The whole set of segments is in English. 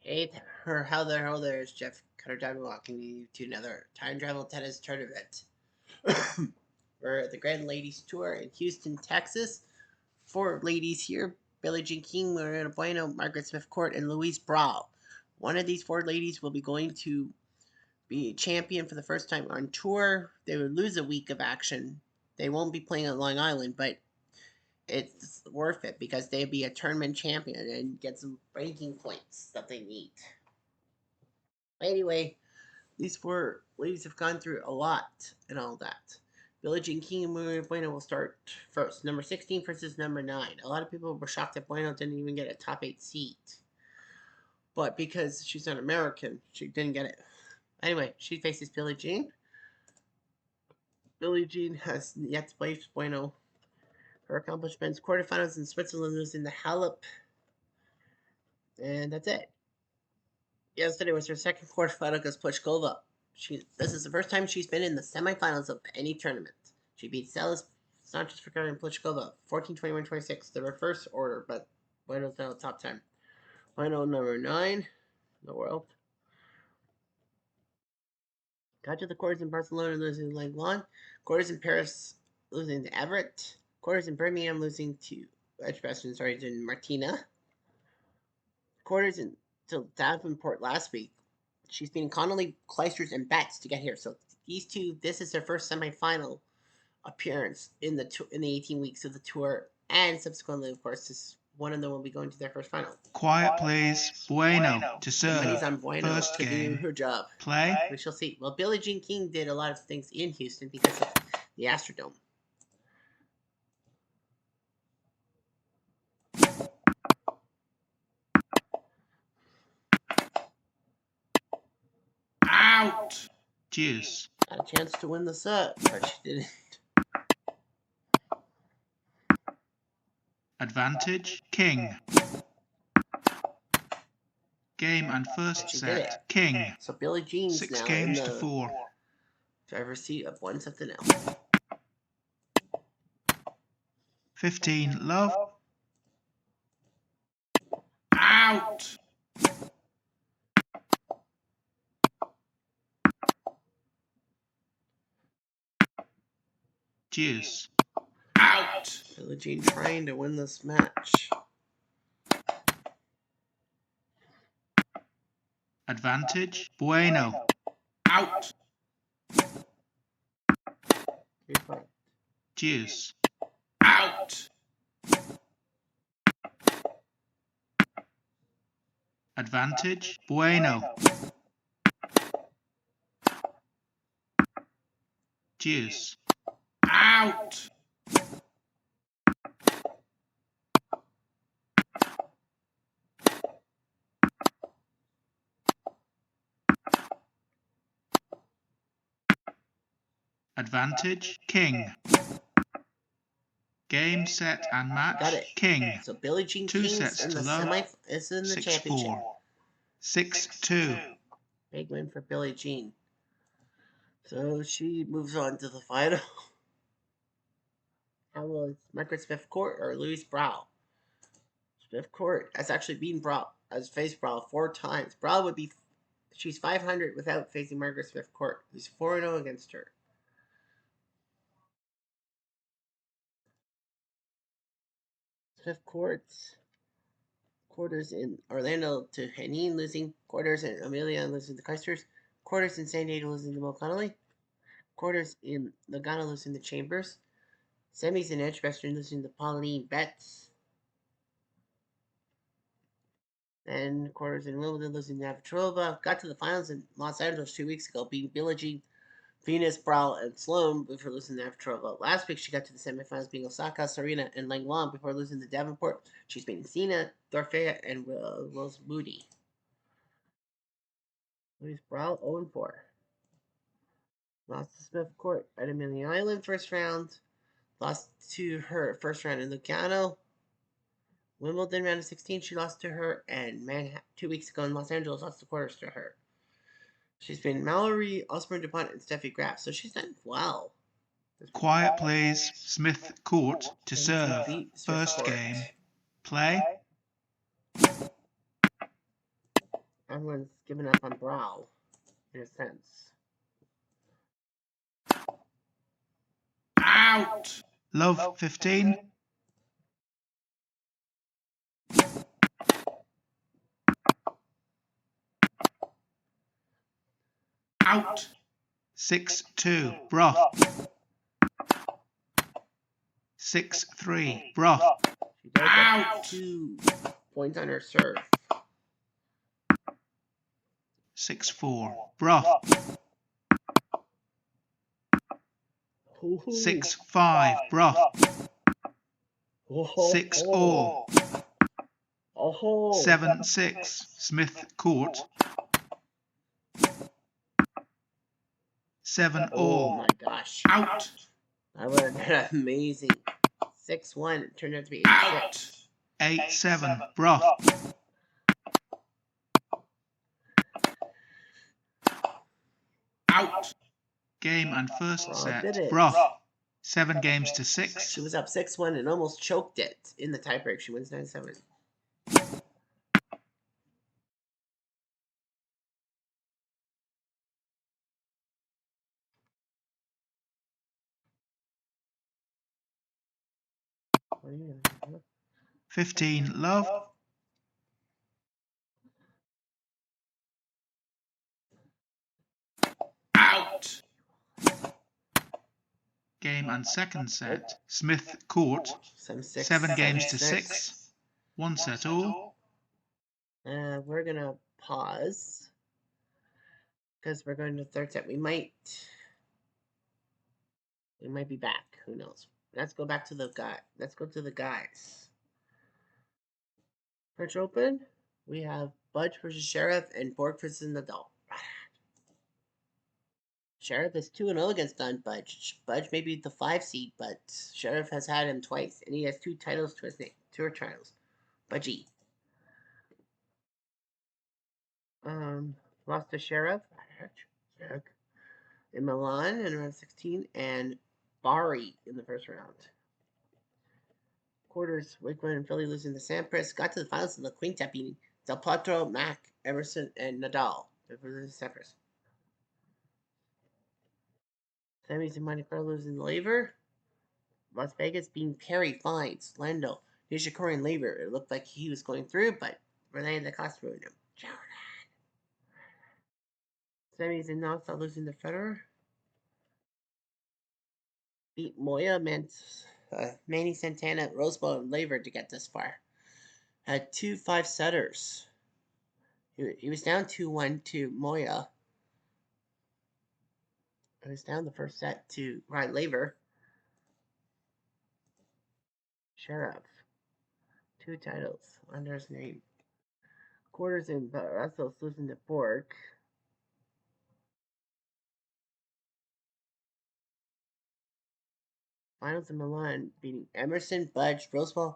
Hey there, how there is Jeff Cutter walking you to another time travel tennis tournament. We're at the Grand Ladies Tour in Houston, Texas. Four ladies here: Billie Jean King, Mariana Bueno, Margaret Smith Court, and Louise Brawl. One of these four ladies will be going to be a champion for the first time on tour. They would lose a week of action. They won't be playing on Long Island, but it's worth it because they'd be a tournament champion and get some ranking points that they need. Anyway, these four ladies have gone through a lot and all that. Billie Jean King and Maria Bueno will start first. Number 16 versus number 9. A lot of people were shocked that Bueno didn't even get a top 8 seat. But because she's not American, she didn't get it. Anyway, she faces Billie Jean. Billie Jean has yet to play Bueno. Her accomplishments: quarterfinals in Switzerland, losing the Halep. And that's it. Yesterday was her second quarterfinal against Pliskova. This is the first time she's been in the semifinals of any tournament. She beat Celis Sanchez Figueroa and Pliskova 14-21-26. The reverse order, but Bueno's now top 10. Bueno number 9 in the world. Got to the quarters in Barcelona, losing to Langlois. Quarters in Paris, losing to Everett. Quarters in Birmingham, losing to to Martina. Quarters in to Davenport last week. She's beating Connolly, Kleisters, and Betts to get here. So these two, this is their first semifinal appearance in the 18 weeks of the tour, and subsequently, of course, this one of them will be going to their first final. Quiet, please. Bueno to serve. Money's on Bueno. First game. Her job. Play. We shall see. Well, Billie Jean King did a lot of things in Houston because of the Astrodome. Out. Deuce. Had a chance to win the set, but she didn't. Advantage, King. Game and first set, King. So Billie Jean's 6 now games in the to 4. driver's seat of 1-0. 15, love. Out. Deuce. Out. Billie Jean trying to win this match. Advantage, Bueno. Out. Deuce. Out. Advantage, Bueno. Deuce. Out. Advantage, King. Game, set, and match. Got it. King. So Billie Jean 2 King's sets in to the love. is in the 6-4. championship. 6-2. Big win for Billie Jean. So she moves on to the final. How will Margaret Smith Court or Louise Brawl? Smith Court has actually beaten Brawl, has faced Brawl 4 times. Brawl would be, she's 500 without facing Margaret Smith Court, who's 4-0 against her. Smith Court's quarters in Orlando to Henin, losing. Quarters in Amelia, losing to Kleisters. Quarters in San Diego, losing to Mo Connolly. Quarters in Lugano, losing to Chambers. Semis in Edgbaston, losing to Pauline Betts. And quarters in Wimbledon, losing to Navratilova. Got to the finals in Los Angeles 2 weeks ago, beating Billie Jean, Venus, Brawl, and Sloan before losing to Navratilova. Last week, she got to the semifinals, beating Osaka, Serena, and Langlois before losing to Davenport. She's beaten Sina, Thorfea, and Rose Moody. Louise Brawl, 0-4. Lost to Smith Court at Amelia Island first round. Lost to her first round in Lugano. Wimbledon round of 16, she lost to her. And Manhattan 2 weeks ago in Los Angeles, lost the quarters to her. She's been Mallory, Osborne DuPont, and Steffi Graf, so she's done well. Quiet, please. Smith Court to serve. First game. Play. everyone's given up on Brawl, in a sense. Out. Love 15. Out. 6-2. Broth. 6-3. Broth. She does have Out. 2 points on her serve. 6-4. Broth. 6-5. Broth. 6-all. 7-6. Smith Court. 7-all. Oh my gosh. Out. That would have been amazing. 6-1. It turned out to be 8-6. Out. 8-7. Broth. Out. Game and first Broth set. did it. Broth. 7 games to 6. She was up 6-1 and almost choked it in the tiebreak. She wins 9-7. What are you doing? 15. Love. Out. Game and second set. Smith Court. 7-6. 7 games to 6. 1 set all. We're gonna pause because we're going to third set. We might be back. Who knows? Let's go back to the guy. Let's go to the guys. French Open. We have Budge versus Sheriff and Borg versus Nadal. Sheriff is 2-0 against Don Budge. Budge may be the 5 seed, but Sheriff has had him twice, and he has 2 titles to his name. 2 titles. Budgie. Lost to Sheriff in Milan in round 16, and Bari in the first round. Quarters, Wickman and Philly losing to Sampras. Got to the finals in the Quintet beating Del Potro, Mac, Emerson, and Nadal. Sampras. Semis in Monte Carlo losing to Laver. Las Vegas being Perry, Fines, Lendo, Nishikori, and Laver. It looked like he was going through, but Renee Lacoste ruined him. Semis in Nassau losing to Federer. Beat Moya, Manny Santana, Rosebud, and Laver to get this far. Had 2 5-setters. He was down 2-1 to Moya. He was down the first set to Ryan Laver. Sheriff. 2 titles under his name. Quarters in Russell's losing to Borg. Finals in Milan, beating Emerson, Budge, Rosewell,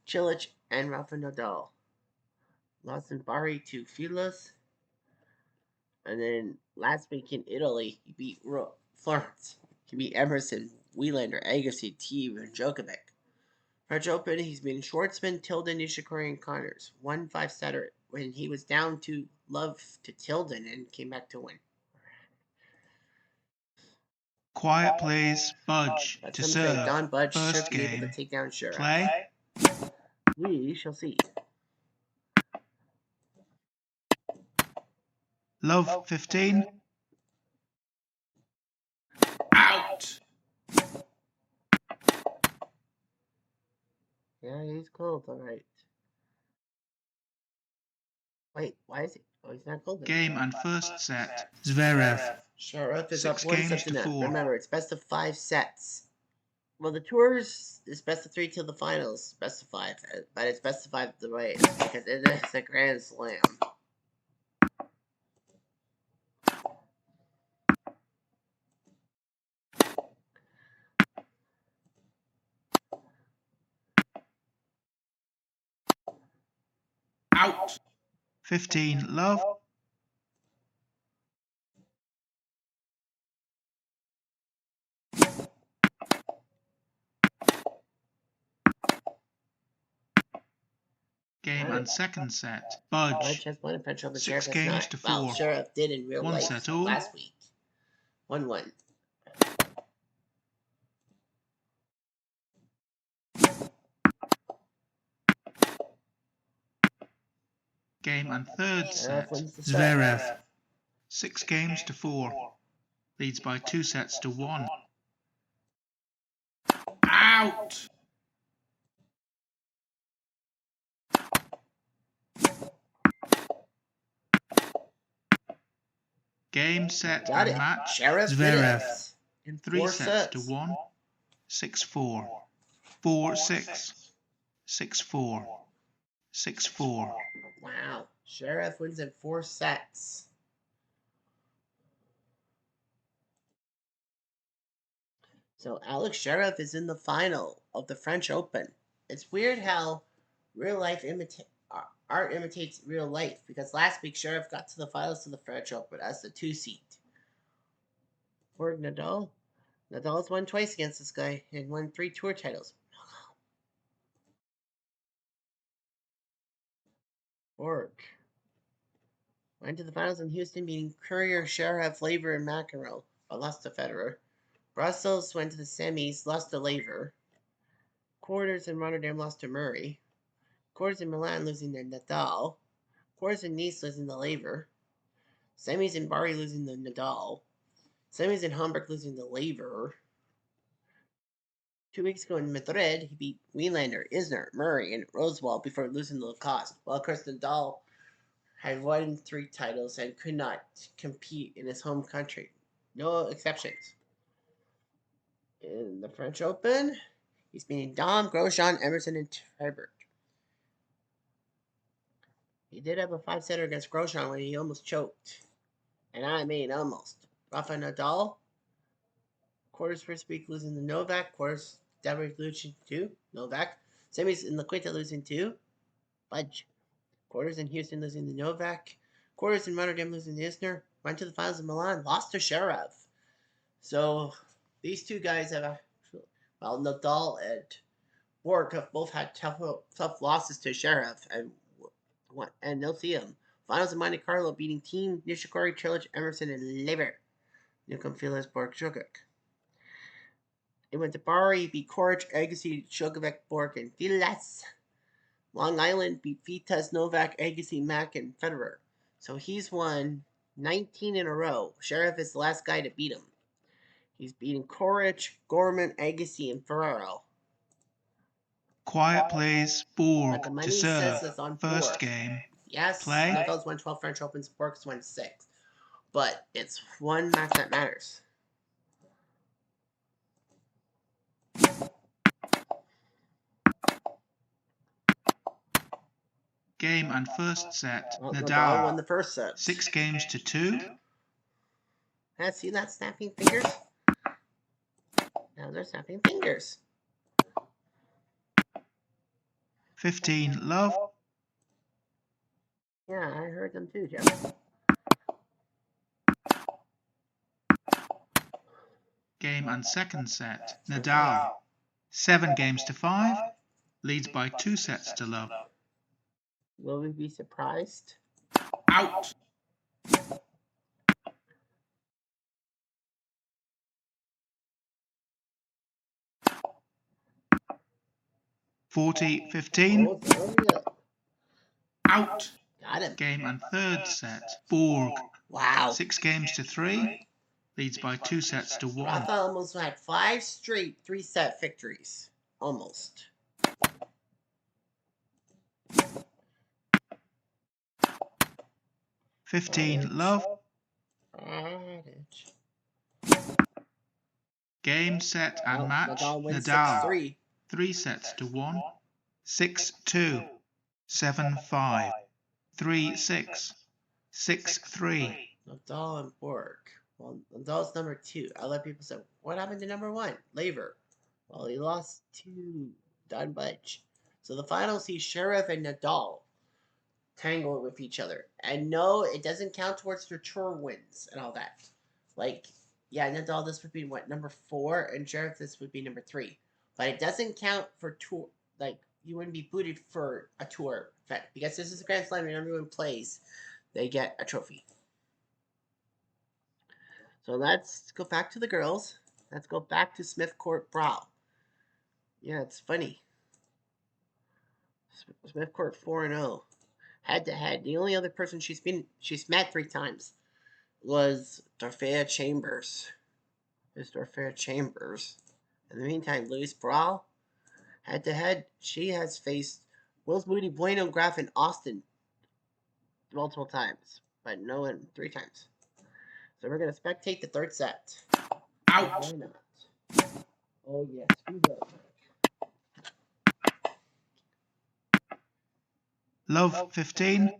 Cilic, and Rafa Nadal. Lost in Bari to Filas. And then last week in Italy, he beat Florence. He beat Emerson, Wielander, Agassi, Thiem, and Djokovic. French Open, he's beaten Schwartzman, Tilden, Nishikori, and Connors. 1 5-setter when he was down to love to Tilden and came back to win. Quiet, please. Budge That's to some say serve. Don Budge First should be able game. to take down Sheriff. Play. We shall see. Love 15. Out. Yeah, he's cold, alright. Wait, why is he? Oh, he's not cold. Game and first set. Zverev. Sheriff is 6 up 1 games set to to 4. Remember, it's best of 5 sets. Well, the tours is best of 3 till the finals, best of 5, but it's best of 5 the way because it is a Grand Slam. Out. 15. Love. Game and and second set. Budge. Budge has won a French Open. 6 Sheriff has games not. to Well, 4. Sheriff did in real 1 life set all. last week. 1-1. Game and third set. wins the Zverev. 6 games to 4. Leads by 2 sets to 1. Out! Game, set, Got and it. match. Sheriff Zverev. wins in 3 4 sets to 1. 6-4. 4-6. 6-4. 6-4. Wow. Sheriff wins in 4 sets. So Alex Sheriff is in the final of the French Open. It's weird how real life art imitates real life, because last week Sheriff got to the finals of the French Open as the 2 seed. For Nadal, Nadal's won twice against this guy and won 3 tour titles. Borg went to the finals in Houston, beating Courier, Sheriff, Laver, and McEnroe, but lost to Federer. Brussels went to the semis, lost to Laver. Quarters in Rotterdam lost to Murray. Quarters in Milan losing to Nadal. Quarters in Nice losing to Laver. Semis in Bari losing to Nadal. Semis in Hamburg losing to Laver. 2 weeks ago in Madrid, he beat Wielander, Isner, Murray, and Rosewall before losing to Lacoste. While, of course, Nadal had won 3 titles and could not compete in his home country. No exceptions. In the French Open, he's beating Dom, Grosjean, Emerson, and Herbert. He did have a 5-setter against Grosjean when he almost choked. And I mean almost. Rafa Nadal, quarters first week losing to Novak, quarters David losing to Novak, semis in La Quinta losing to Budge, quarters in Houston losing to Novak, quarters in Rotterdam losing to Isner, went to the finals in Milan, lost to Sheriff. So these two guys have Nadal and Borg have both had tough losses to Sheriff, and they'll see him. Finals in Monte Carlo, beating Team Nishikori, Trilich, Emerson, and Lever. Newcomb, Felix, Borg, Djokovic. It went to Bari, beat Coric, Agassi, Djokovic, Borg, and Vilas. Long Island beat Vitas, Novak, Agassi, Mack, and Federer. So he's won 19 in a row. Sheriff is the last guy to beat him. He's beating Coric, Gorman, Agassi, and Ferraro. Quiet plays. Borg But the money to serve. says it's on First 4. game. Yes, Play. Nadal's won 12 French Opens, Borg's won 6. But it's one match that matters. Game and first set. Well, Nadal won the first set. 6 games to 2. See that snapping fingers? Now they're snapping fingers. 15 love. Yeah, I heard them too, Jeff. Game and second set. Nadal. 7 games to 5. Leads by 2 sets to love. Will we be surprised? Out. (40-15). Oh, yeah. Out. Got him. Game and third set. Borg. Wow. 6 games to 3. Leads by 2 sets to 1. Rafa almost had 5 straight 3-set victories. Almost. (15 love). Game, set, and match. Nadal wins Nadal. 6-3. 3 sets to 1. 6-2. 7-5. 3-6. 6-3. Nadal and Borg. Well, Nadal's number 2. Other people said, what happened to number 1? Laver. Well, he lost to Don Budge. So the final sees Sheriff and Nadal tangle with each other. And no, it doesn't count towards their tour wins and all that. Like, yeah, Nadal, this would be what, number 4, and Sheriff, this would be number 3. But it doesn't count for tour, like, you wouldn't be booted for a tour But because this is a Grand Slam and everyone plays, they get a trophy. So let's go back to the girls. Let's go back to Smith Court Brawl. Yeah, it's funny. Smith Court 4-0. Head to head. The only other person she's met 3 times was Dorothea Chambers. Is Dorothea Chambers. In the meantime, Louise Brawl, head to head, she has faced Wills Moody, Bueno, Graf, and Austin multiple times, but no one 3 times. So we're gonna spectate the 3rd set. Out. Why not? Oh yes, we will. Love 15.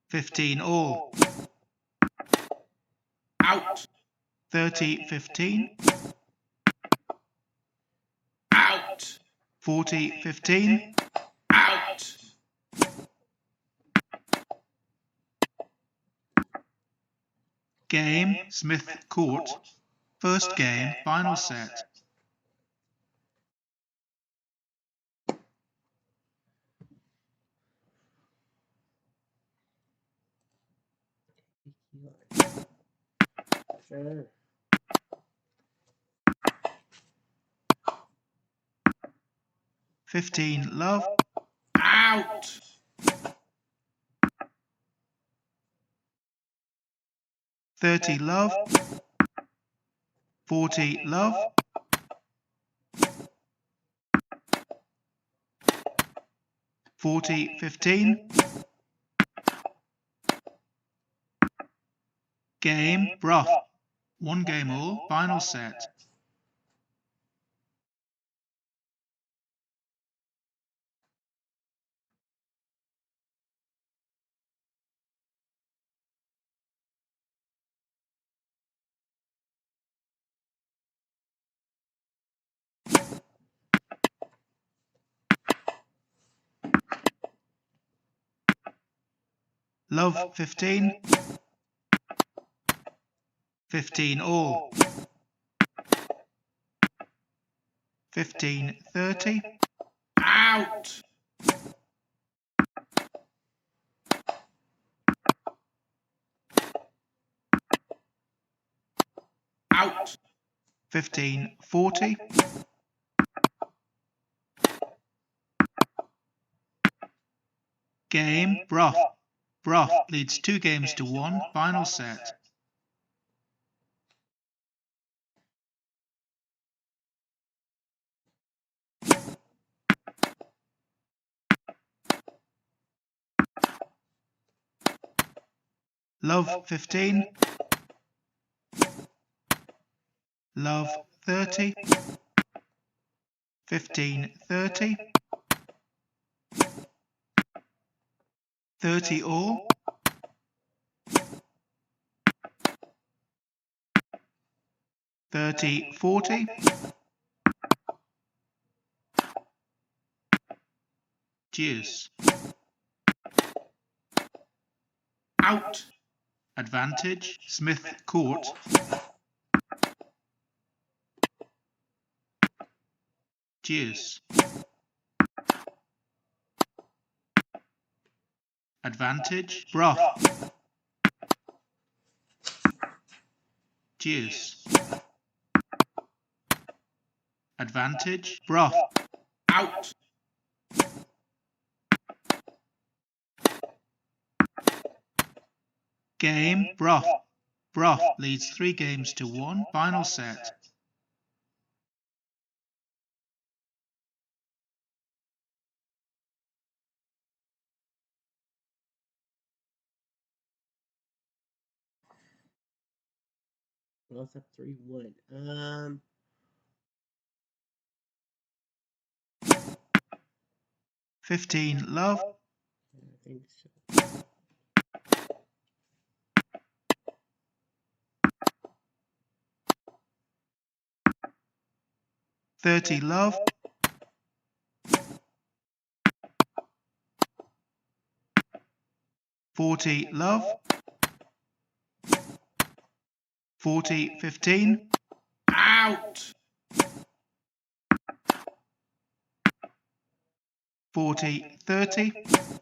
15 all. Out. 30-15. Out. 40-15. Out. Game, Smith Court. First game, final set. Sure. Love. Out. 30 love. 40 love. 40-15. Game, Brough. 1 game all, final set. Love 15. 15 all. 15-30. Out. Out. 15-40. Game, Brough. Brough leads 2 games to 1, final set. Love 15. Love 30. 15-30. 30 all. 30-40. Deuce. Out. Advantage, Smith Court. Deuce. Advantage, Brough. Deuce. Advantage, Brough. Out. Game, Brough. Brough leads 3 games to 1, final set. Well, it's up 3-1. 15 love. I think so. 30 love. 40 love. 40-15. Out. 40-30.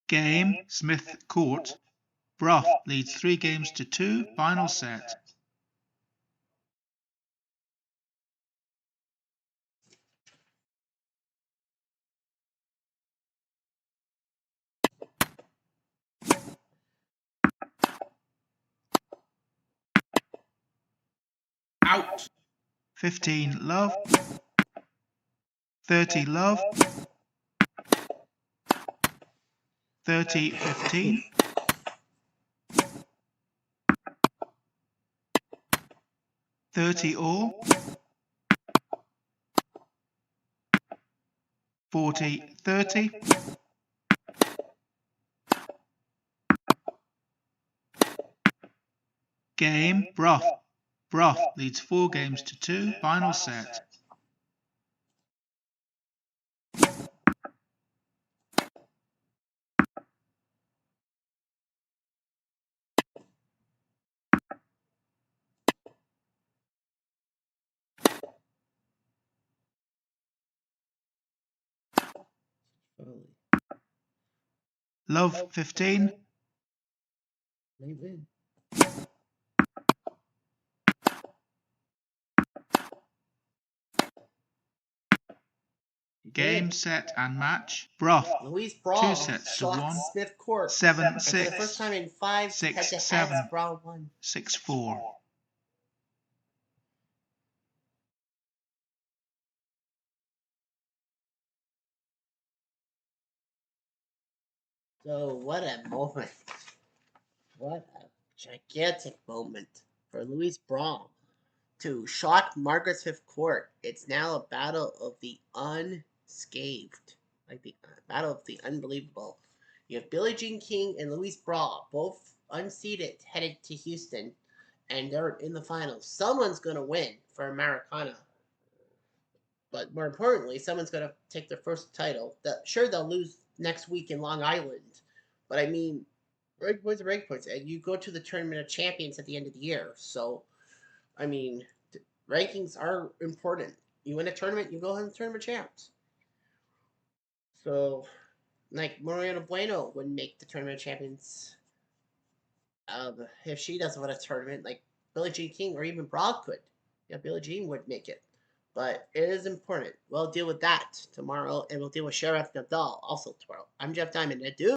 Game, Smith Court. Brough leads 3 games to 2. Final set. Out. 15 love. 30 love. 30-15. 30 all. 40-30. Game, Brough. Brough leads 4 games to 2. Final set. Love 15. They win. Game, set and match. Brough. Louise Brough 2 sets to shot 1. Smith Court. 7-6. And for the first time in 5 6-7. head-to-heads, Brough won. 6-4. So what a moment. What a gigantic moment for Louise Brough to shock Margaret Smith Court. It's now a battle of the unscathed. Like the battle of the unbelievable. You have Billie Jean King and Louise Brough, both unseeded, headed to Houston, and they're in the finals. Someone's going to win for Americana. But more importantly, someone's going to take their first title. Sure, they'll lose next week in Long Island. But I mean, rank points are rank points. And you go to the Tournament of Champions at the end of the year. So, I mean, rankings are important. You win a tournament, you go in the Tournament of Champs. So, like, Mariana Bueno wouldn't make the Tournament of Champions if she doesn't win a tournament. Like, Billie Jean King or even Brough could. Yeah, Billie Jean would make it. But it is important. We'll deal with that tomorrow, and we'll deal with Sheriff Nadal also tomorrow. I'm Jeff Diamond. Adieu.